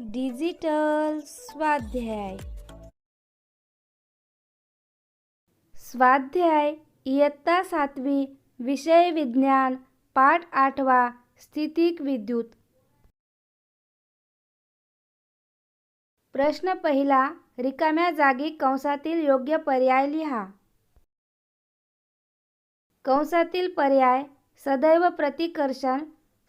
Digital स्वाध्याय. स्वाध्याय इयत्ता 7वी, विषय विज्ञान, पाठ 8वा, स्थितिक विद्युत. प्रश्न पहिला, रिकाम्या जागी कंसातील योग्य पर्याय लिहा. कंसातील पर्याय: सदैव प्रतिकर्षण,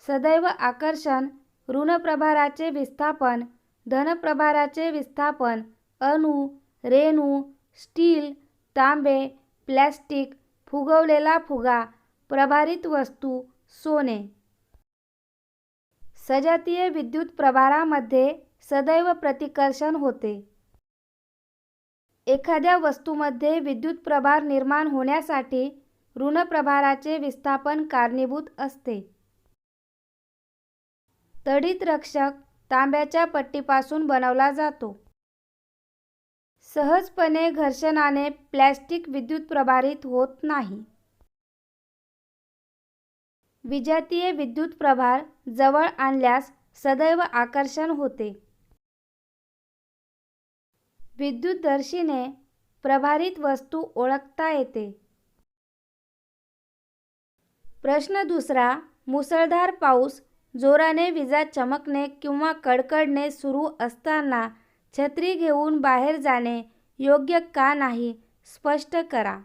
सदैव आकर्षण, ऋण प्रभाराचे विस्थापन, धन प्रभाराचे विस्थापन, अणू, रेणू, स्टील, तांबे, प्लॅस्टिक, फुगवलेला फुगा, प्रभारित वस्तू, सोने. सजातीय विद्युत प्रभारामध्ये सदैव प्रतिकर्षण होते. एखाद्या वस्तूमध्ये विद्युत प्रभार निर्माण होण्यासाठी ऋण प्रभाराचे विस्थापन कारणीभूत असते. तडित रक्षक तांब्याच्या पट्टीपासून बनवला जातो. सहजपणे घर्षणाने प्लॅस्टिक विद्युत प्रभारित होत नाही. विजातीय विद्युत प्रभार जवळ आणल्यास सदैव आकर्षण होते. विद्युतदर्शीने प्रभारित वस्तू ओळखता येते. प्रश्न दुसरा, मुसळधार पाऊस, जोराने विजा चमकणे किंवा कडकडणे सुरू असताना छत्री घेऊन बाहेर जाणे योग्य का नाही, स्पष्ट करा.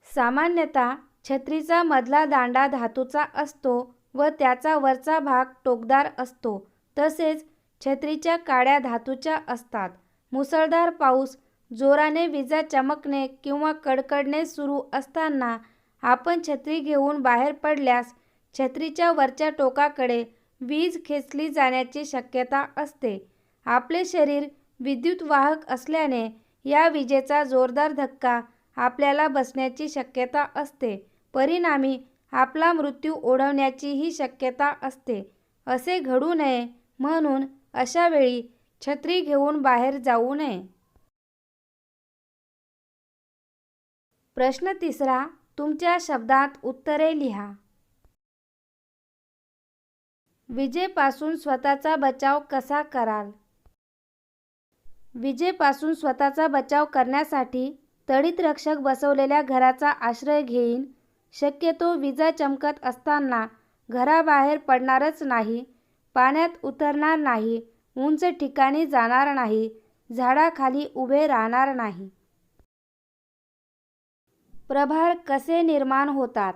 सामान्यतः छत्रीचा मधला दांडा धातूचा असतो व त्याचा वरचा भाग टोकदार असतो. तसेच छत्रीच्या काड्या धातूच्या असतात. मुसळधार पाऊस, जोराने विजा चमकणे किंवा कडकडणे सुरू असताना आपण छत्री घेऊन बाहेर पडल्यास छत्रीच्या वरच्या टोकाकडे वीज खेचली जाण्याची शक्यता असते. आपले शरीर विद्युतवाहक असल्याने या विजेचा जोरदार धक्का आपल्याला बसण्याची शक्यता असते. परिणामी आपला मृत्यू ओढवण्याचीही शक्यता असते. असे घडू नये म्हणून अशा वेळी छत्री घेऊन बाहेर जाऊ नये. प्रश्न तिसरा, तुमच्या शब्दात उत्तरे लिहा. विजेपासून स्वतःचा बचाव कसा कराल? विजेपासून स्वतःचा बचाव करण्यासाठी तडित रक्षक बसवलेल्या घराचा आश्रय घेईन. शक्यतो विजा चमकत असताना घराबाहेर पडणारच नाही, पाण्यात उतरणार नाही, उंच ठिकाणी जाणार नाही, झाडाखाली उभे राहणार नाही. प्रभार कसे निर्माण होतात?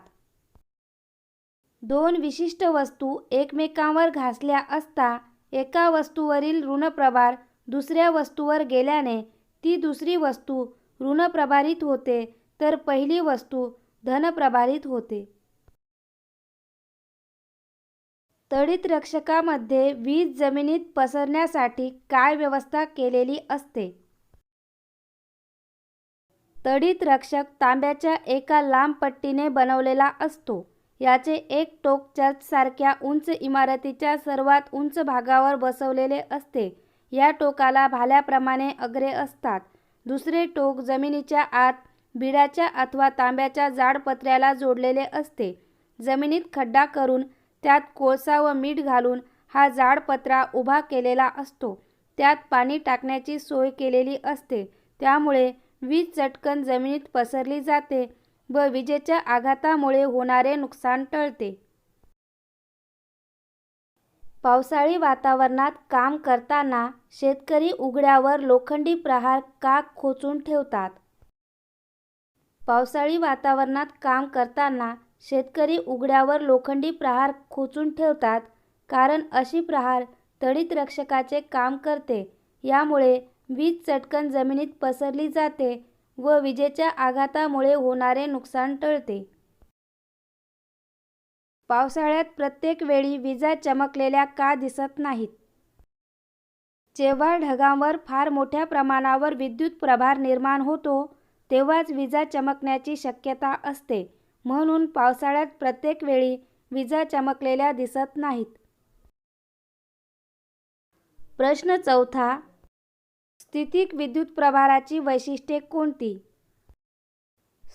दोन विशिष्ट वस्तू एकमेकांवर घासल्या असता एका वस्तूवरील ऋणप्रभार दुसऱ्या वस्तूवर गेल्याने ती दुसरी वस्तू ऋणप्रभारित होते तर पहिली वस्तू धनप्रभारित होते. तडित रक्षकामध्ये वीज जमिनीत पसरण्यासाठी काय व्यवस्था केलेली असते? तडित रक्षक तांब्याच्या एका लांब पट्टीने बनवलेला असतो. याचे एक टोक चर्चसारख्या उंच इमारतीच्या सर्वात उंच भागावर बसवलेले असते. या टोकाला भाल्याप्रमाणे अग्रे असतात. दुसरे टोक जमिनीच्या आत बिडाच्या अथवा तांब्याच्या जाड पत्र्याला जोडलेले असते. जमिनीत खड्डा करून त्यात कोळसा व मीठ घालून हा जाड पत्रा उभा केलेला असतो. त्यात पाणी टाकण्याची सोय केलेली असते. त्यामुळे वीज चटकन जमिनीत पसरली जाते व विजेच्या आघातामुळे होणारे नुकसान टळते. पावसाळी वातावरणात काम करताना शेतकरी उघड्यावर लोखंडी प्रहार का खोचून ठेवतात? पावसाळी वातावरणात काम करताना शेतकरी उघड्यावर लोखंडी प्रहार खोचून ठेवतात कारण अशी प्रहार तडित रक्षकाचे काम करते. यामुळे वीज चटकन जमिनीत पसरली जाते व विजेच्या आघातामुळे होणारे नुकसान टळते. पावसाळ्यात प्रत्येक वेळी विजा चमकलेल्या का दिसत नाहीत? जेव्हा ढगांवर फार मोठ्या प्रमाणावर विद्युत प्रभार निर्माण होतो तेव्हाच विजा चमकण्याची शक्यता असते. म्हणून पावसाळ्यात प्रत्येक वेळी विजा चमकलेल्या दिसत नाहीत. प्रश्न चौथा, स्थितिक विद्युत प्रभाराची वैशिष्ट्ये कोणती?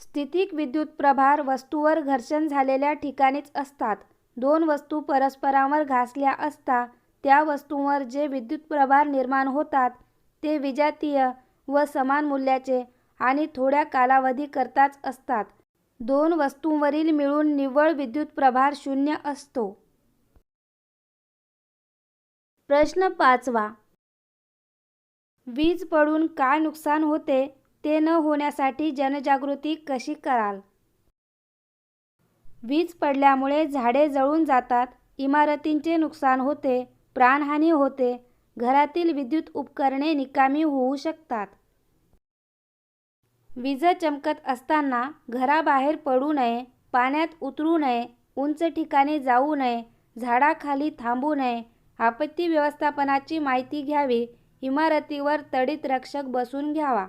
स्थितिक विद्युत प्रभार वस्तूवर घर्षण झालेल्या ठिकाणीच असतात. दोन वस्तू परस्परांवर घासल्या असता त्या वस्तूंवर जे विद्युत प्रभार निर्माण होतात ते विजातीय व समान मूल्याचे आणि थोड्या कालावधीकरताच असतात. दोन वस्तूंवरील मिळून निव्वळ विद्युत प्रभार 0 असतो. प्रश्न 5वा. वीज पडून काय नुकसान होते ते न होण्यासाठी जनजागृती कशी कराल? वीज पडल्यामुळे झाडे जळून जातात, इमारतींचे नुकसान होते, प्राणहानी होते, घरातील विद्युत उपकरणे निकामी होऊ शकतात. वीज चमकत असताना घराबाहेर पडू नये, पाण्यात उतरू नये, उंच ठिकाणी जाऊ नये, झाडाखाली थांबू नये, आपत्ती व्यवस्थापनाची माहिती घ्यावी, इमारतीवर तडित रक्षक बसवून घ्यावा.